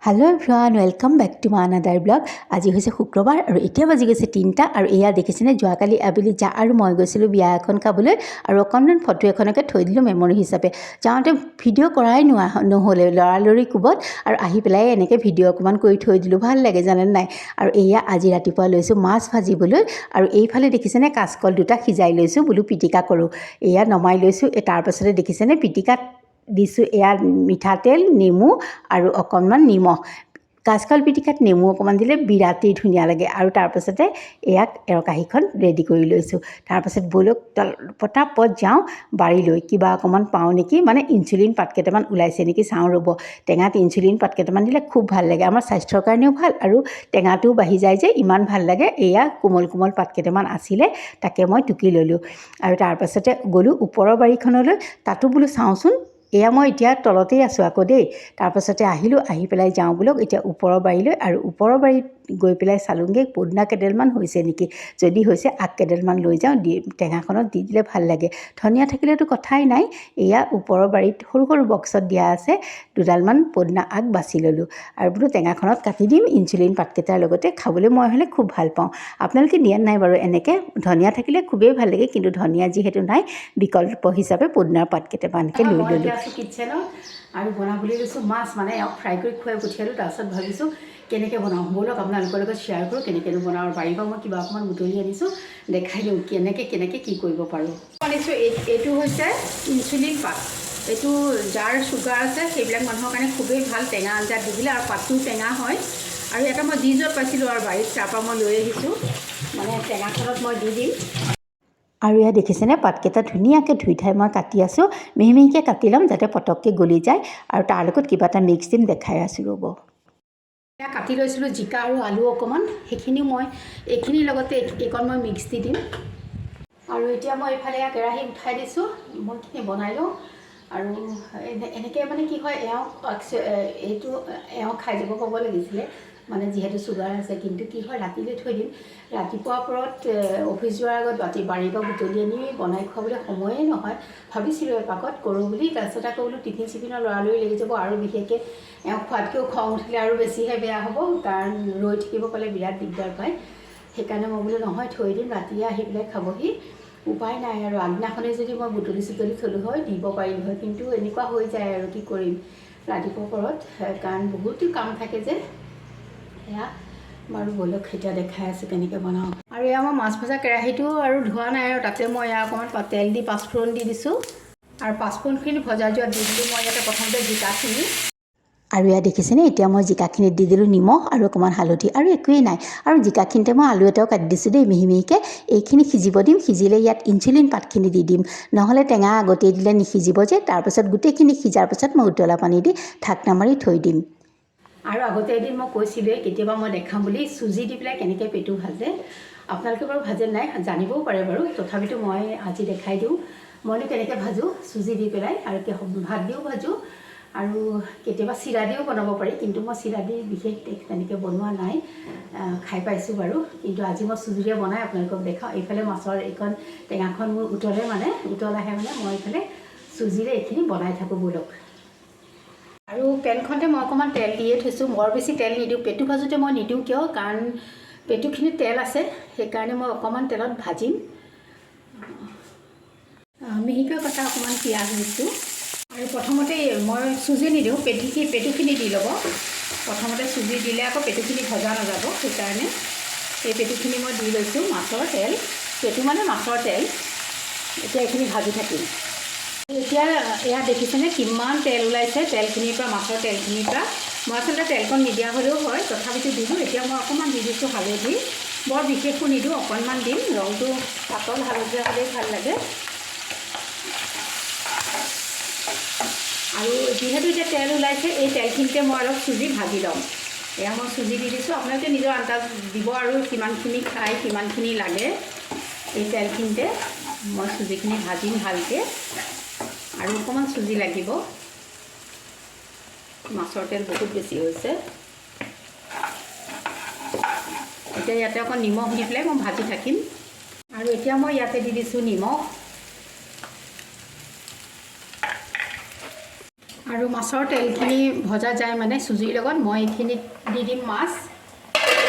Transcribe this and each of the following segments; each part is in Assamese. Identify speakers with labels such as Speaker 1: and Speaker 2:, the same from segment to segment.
Speaker 1: Hello everyone welcome back to my another blog. আজি হৈছে শুক্ৰবাৰ আৰু এতিয়া বাজি গৈছে 3টা আৰু এয়া দেখিছেনে যোৱাকালি আবেলি যা আৰু মই গৈছিলোঁ বিয়া এখন খাবলৈ আৰু অকণমান ফটো এখনকে থৈ দিলোঁ মেমৰি হিচাপে। যাওঁতে ভিডিঅ' কৰাই নহ'লে লৰালৰি কোবত আৰু আহি পেলাই এনেকৈ ভিডিঅ' অকণমান কৰি থৈ দিলোঁ, ভাল লাগে জানে নাই। আৰু এয়া আজি ৰাতিপুৱা লৈছোঁ মাছ ভাজিবলৈ আৰু এইফালে দেখিছেনে কাচকল দুটা সিজাই লৈছোঁ বোলো পিটিকা কৰোঁ। এয়া নমাই লৈছোঁ, তাৰপাছতে দেখিছেনে পিটিকাত দিছোঁ এয়া মিঠাতেল নেমু আৰু অকণমান নিমখ। কাচকল পিটিকাত নেমু অকণমান দিলে বিৰাটেই ধুনীয়া লাগে। আৰু তাৰপাছতে ইয়াক কাঁহীখন ৰেডি কৰি লৈছোঁ। তাৰপাছত ব'লক পটাপট যাওঁ বাৰীলৈ, কিবা অকণমান পাওঁ নেকি, মানে ইনচুলিন পাত কেইটামান ওলাইছে নেকি চাওঁ ৰ'ব। টেঙাত ইনচুলিন পাত কেইটামান দিলে খুব ভাল লাগে, আমাৰ স্বাস্থ্যৰ কাৰণেও ভাল আৰু টেঙাটোও বাঢ়ি যায় যে ইমান ভাল লাগে। এয়া কোমল কোমল পাত কেইটামান আছিলে তাকে মই টুকি ল'লোঁ আৰু তাৰপাছতে গ'লোঁ ওপৰৰ বাৰীখনলৈ, তাতো বোলো চাওঁচোন। এয়া মই এতিয়া তলতেই আছোঁ আকৌ দেই। তাৰপাছতে আহিলোঁ, আহি পেলাই যাওঁ বোলক এতিয়া ওপৰৰ বাৰীলৈ আৰু ওপৰৰ বাৰীত গৈ পেলাই চালোঁগৈ পদিনা কেইডালমান হৈছে নেকি, যদি হৈছে আগ কেইডালমান লৈ যাওঁ, দি টেঙাখনত দি দিলে ভাল লাগে। ধনিয়া থাকিলেতো কথাই নাই। এয়া ওপৰৰ বাৰীত সৰু সৰু বক্সত দিয়া আছে, দুডালমান পদিনা আগ বাছি ল'লোঁ আৰু বোলো টেঙাখনত কাটি দিম ইনচুলিন পাতকেইটাৰ লগতে, খাবলৈ মই হ'লে খুব ভাল পাওঁ। আপোনালোকে দিয়া নাই বাৰু এনেকৈ, ধনিয়া থাকিলে খুবেই ভাল লাগে, কিন্তু ধনিয়া যিহেতু নাই বিকল্প হিচাপে পদিনাৰ পাত কেইটামানকৈ লৈ ল'লোঁ। কিটচেনত আৰু বনাবলৈ লৈছোঁ মাছ, মানে ফ্ৰাই কৰি খুৱাই পঠিয়ালোঁ। তাৰপিছত ভাবিছোঁ কেনেকৈ বনাওঁ, ব'লক আপোনালোকৰ লগত শ্বেয়াৰ কৰোঁ কেনেকৈনো বনাওঁ। আৰু বাৰীৰ পৰা মই কিবা অকণমান বুটলি আনিছোঁ, দেখাই দিওঁ কেনেকৈ কি কৰিব পাৰোঁ। আনিছোঁ এইটো হৈছে ইনচুলিন পাত। এইটো যাৰ চুগাৰ আছে সেইবিলাক মানুহৰ কাৰণে খুবেই ভাল, টেঙা আঞ্জাত দি দিলে, আৰু পাতটোও টেঙা হয়। আৰু এটা মই যি য'ত পাইছিলোঁ আৰু বাৰীত তাৰপৰা মই লৈ আহিছোঁ, মানে টেঙাখনত মই দি দিম। আৰু এয়া দেখিছেনে পাতকেইটা ধুনীয়াকৈ ধুই ঠাই মই কাটি আছোঁ, মিহি মিহিকৈ কাটি ল'ম যাতে পটককৈ গলি যায়। আৰু তাৰ লগত কিবা এটা মিক্স দিম, দেখাই আছোঁ ৰ'ব। এয়া কাটি লৈছিলোঁ জিকা আৰু আলু অকণমান, সেইখিনি মই এইখিনিৰ লগতে এইকণ মই মিক্স দি দিম। আৰু এতিয়া মই এইফালে কেৰাহী উঠাই দিছোঁ, মইখিনি বনাই লওঁ। আৰু এনেকৈ মানে কি হয়, এইটো খাই যাব পাব লাগিছিলে, মানে যিহেতু চুগাৰ আছে। কিন্তু কি হয় ৰাতিলৈ থৈ দিম, ৰাতিপুৱাৰ পৰত অফিচ যোৱাৰ আগত বাৰীৰ পৰা বুটলি আনি বনাই খুৱাবলৈ সময়ে নহয়। ভাবিছিলোঁ এপাকত কৰোঁ বুলি, তাৰপিছত আকৌ বোলো টিফিন চিফিনৰ লৰালৰি লাগি যাব, আৰু বিশেষকৈ খোৱাতকৈও খং উঠিলে আৰু বেছিহে বেয়া হ'ব, কাৰণ ৰৈ থাকিব পালে বিৰাট দিগদাৰ পায়। সেইকাৰণে মই বোলো নহয় থৈ দিম, ৰাতিয়ে আহি পেলাই খাবহি, উপায় নাই। আৰু আগদিনাখনেই যদি মই বুটলি চুটলি থলোঁ হয় দিব পাৰিলোঁ হয়, কিন্তু এনেকুৱা হৈ যায় আৰু কি কৰিম ৰাতিপুৱা পৰত, কাৰণ বহুতো কাম থাকে যে। এয়া বাৰু ব'লক এতিয়া দেখাই আছোঁ কেনেকৈ বনাওঁ। আৰু এয়া মই মাছ ভজা কেৰাহীটো আৰু ধোৱা নাই, আৰু তাতে মই এয়া অকণমান তেল দি পাঁচফোৰণ দি দিছোঁ। আৰু পাঁচফোৰণখিনি ভজা যোৱাত দি দিলোঁ মই ইয়াতে প্ৰথমতে জিকাখিনি। আৰু এয়া দেখিছেনে এতিয়া মই জিকাখিনিত দি দিলোঁ নিমখ আৰু অকণমান হালধি, আৰু একোৱেই নাই। আৰু জিকাখিনিতে মই আলু এটাও কাটি দিছোঁ দেই মিহি মিহিকৈ। এইখিনি সিজিব দিম, সিজিলে ইয়াত ইনচুলিন পাতখিনি দি দিম, নহ'লে টেঙা আগতেই দিলে নিসিজিব যে। তাৰপাছত গোটেইখিনি সিজাৰ পাছত মই উতলা পানী দি ঢাকনা মাৰি থৈ দিম। আৰু আগতে এদিন মই কৈছিলোঁৱেই কেতিয়াবা মই দেখাম বুলি, চুজি দি পেলাই কেনেকৈ পেটু ভাজে। আপোনালোকে বাৰু ভাজে নাই জানিবও পাৰে বাৰু, তথাপিতো মই আজি দেখাই দিওঁ মইনো কেনেকৈ ভাজোঁ চুজি দি পেলাই। আৰু ভাত দিও ভাজোঁ, আৰু কেতিয়াবা চিৰা দিও বনাব পাৰি, কিন্তু মই চিৰা দি বিশেষ তেনেকৈ বনোৱা নাই, খাই পাইছোঁ বাৰু। কিন্তু আজি মই চুজিৰে বনাই আপোনালোকক দেখাওঁ। এইফালে মাছৰ এইখন টেঙাখন মোৰ উতলাহে মানে মই এইফালে চুজিৰে এইখিনি বনাই থাকোঁ ব'লক। আৰু পেনখনতে মই অকণমান তেল দিয়ে থৈছোঁ, বৰ বেছি তেল নিদিওঁ। পেটু ভাজোঁতে মই নিদিওঁ কিয়, কাৰণ পেটুখিনিত তেল আছে, সেইকাৰণে মই অকণমান তেলত ভাজিম। মিহিকৈ কটা অকণমান পিঁয়াজ দিছোঁ। আৰু প্ৰথমতে মই চুজি নিদিওঁ, পেটুখিনি দি ল'ব। প্ৰথমতে চুজি দিলে আকৌ পেটুখিনি ভজা নাযাব, সেইকাৰণে এই পেটুখিনি মই দি লৈছোঁ। মাছৰ তেল, পেটু মানে মাছৰ তেল। এতিয়া এইখিনি ভাজি থাকিম। এতিয়া এয়া দেখিছেনে কিমান তেল ওলাইছে, তেলখিনিৰ পৰা, মাছৰ তেলখিনিৰ পৰা। মই আচলতে তেলকণ নিদিয়া হ'লেও হয়, তথাপিতো দিলোঁ। এতিয়া মই অকণমান দি দিছোঁ হালধি, বৰ বিশেষো নিদিওঁ, অকণমান দিম, ৰংটো পাতল হালধীয়া হ'লেই ভাল লাগে। আৰু যিহেতু এতিয়া তেল ওলাইছে, এই তেলখিনিতে মই অলপ চুজি ভাজি ল'ম। এয়া মই চুজি দি দিছোঁ, আপোনালোকে নিজৰ আন্দাজ দিব আৰু কিমানখিনি খায় কিমানখিনি লাগে। এই তেলখিনিতে মই চুজিখিনি ভাজিম ভালকৈ, আৰু অকণমান চুজি লাগিব, মাছৰ তেল বহুত বেছি হৈছে। এতিয়া ইয়াতে অকণ নিমখ দি পেলাই মই ভাজি থাকিম। আৰু এতিয়া মই ইয়াতে দি দিছোঁ নিমখ। আৰু মাছৰ তেলখিনি ভজা যায় মানে চুজিৰ লগত মই এইখিনিত দি দিম মাছ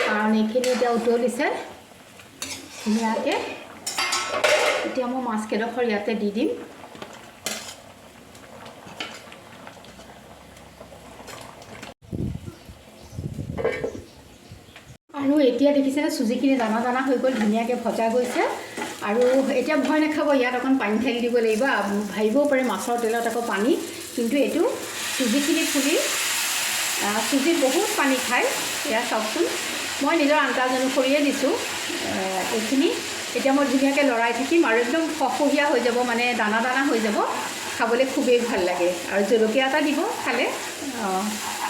Speaker 1: কাৰণ এইখিনি এতিয়া উতলিছে ধুনীয়াকৈ এতিয়া মই মাছকেইডোখৰ ইয়াতে দি দিম আৰু এতিয়া দেখিছেনে চুজিখিনি দানা দানা হৈ গ'ল ধুনীয়াকৈ ভজা গৈছে আৰু এতিয়া ভয় নাখাব ইয়াত অকণ পানী ঢালি দিব লাগিব ভাবিবও পাৰে মাছৰ তেলত আকৌ পানী কিন্তু এইটো চুজিখিনি ফুলি চুজিত বহুত পানী খায় এয়া চাওকচোন মই নিজৰ আন্দাজ অনুসৰিয়ে দিছোঁ এইখিনি এতিয়া মই ধুনীয়াকৈ লৰাই থাকিম আৰু একদম ফফহীয়া হৈ যাব মানে দানা দানা হৈ যাব খাবলৈ খুবেই ভাল লাগে আৰু জলকীয়া এটা দিব খালে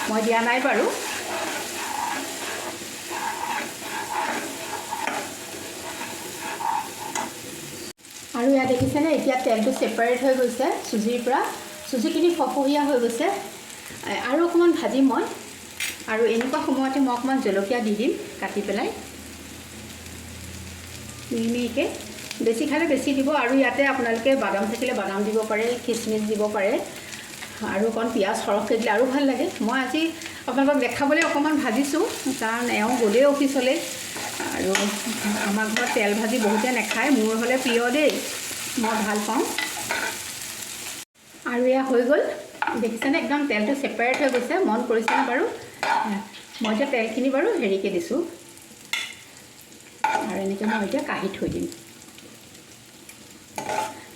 Speaker 1: মই দিয়া নাই বাৰু আৰু ইয়াত দেখিছেনে এতিয়া তেলটো ছেপাৰেট হৈ গৈছে চুজিৰ পৰা চুজিখিনি ফফহীয়া হৈ গৈছে আৰু অকণমান ভাজিম মই আৰু এনেকুৱা সময়তে মই অকণমান জলকীয়া দি দিম কাটি পেলাই মিহিমিহিকৈ বেছি খালে বেছি দিব আৰু ইয়াতে আপোনালোকে বাদাম থাকিলে বাদাম দিব পাৰে খিচমিচ দিব পাৰে আৰু অকণ পিঁয়াজ সৰহকৈ দিলে আৰু ভাল লাগে মই আজি আপোনালোকক দেখাবলৈ অকণমান ভাজিছোঁ কাৰণ এওঁ গ'লেই অফিচলৈ আৰু আমাৰ ঘৰত তেল ভাজি বহুতে নাখায় মোৰ হ'লে প্ৰিয় দেই মই ভাল পাওঁ আৰু এয়া হৈ গ'ল দেখিছেনে একদম তেলটো ছেপাৰেট হৈ গৈছে মন কৰিছেনে বাৰু মই এতিয়া তেলখিনি বাৰু হেৰিকৈ দিছোঁ আৰু এনেকৈ মই এতিয়া কাঢ়ি থৈ দিম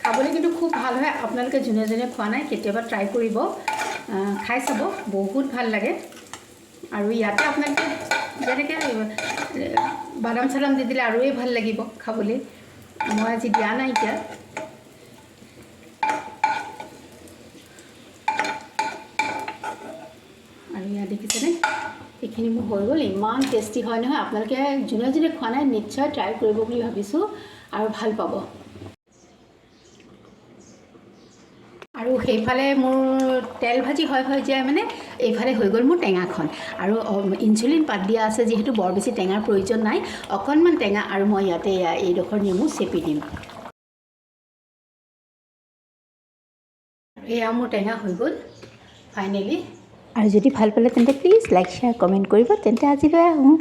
Speaker 1: খাবলৈ কিন্তু খুব ভাল হয় আপোনালোকে যোনে যোনে খোৱা নাই কেতিয়াবা ট্ৰাই কৰিব খাই চাব বহুত ভাল লাগে আৰু ইয়াতে আপোনালোকে যেনেকৈ বাদাম চাদাম দি দিলে আৰুৱে ভাল লাগিব খাবলৈ মই আজি দিয়া নাই এতিয়া আৰু ইয়াত দেখিছেনে এইখিনি মোৰ হৈ গ'ল ইমান টেষ্টি হয় নহয় আপোনালোকে যোনে যোনে খোৱা নাই নিশ্চয় ট্ৰাই কৰিব বুলি ভাবিছোঁ আৰু ভাল পাব আৰু সেইফালে মোৰ তেল ভাজি হয় যে মানে এইফালে হৈ গ'ল মোৰ টেঙাখন আৰু ইনচুলিন পাত দিয়া আছে যিহেতু বৰ বেছি টেঙাৰ প্ৰয়োজন নাই অকণমান টেঙা আৰু মই ইয়াতে এইডোখৰ নেমু চেপি দিম এয়া মোৰ টেঙা হৈ গ'ল ফাইনেলি আৰু যদি ভাল পালে তেন্তে প্লিজ লাইক শ্বেয়াৰ কমেণ্ট কৰিব তেন্তে আজিলৈ আহোঁ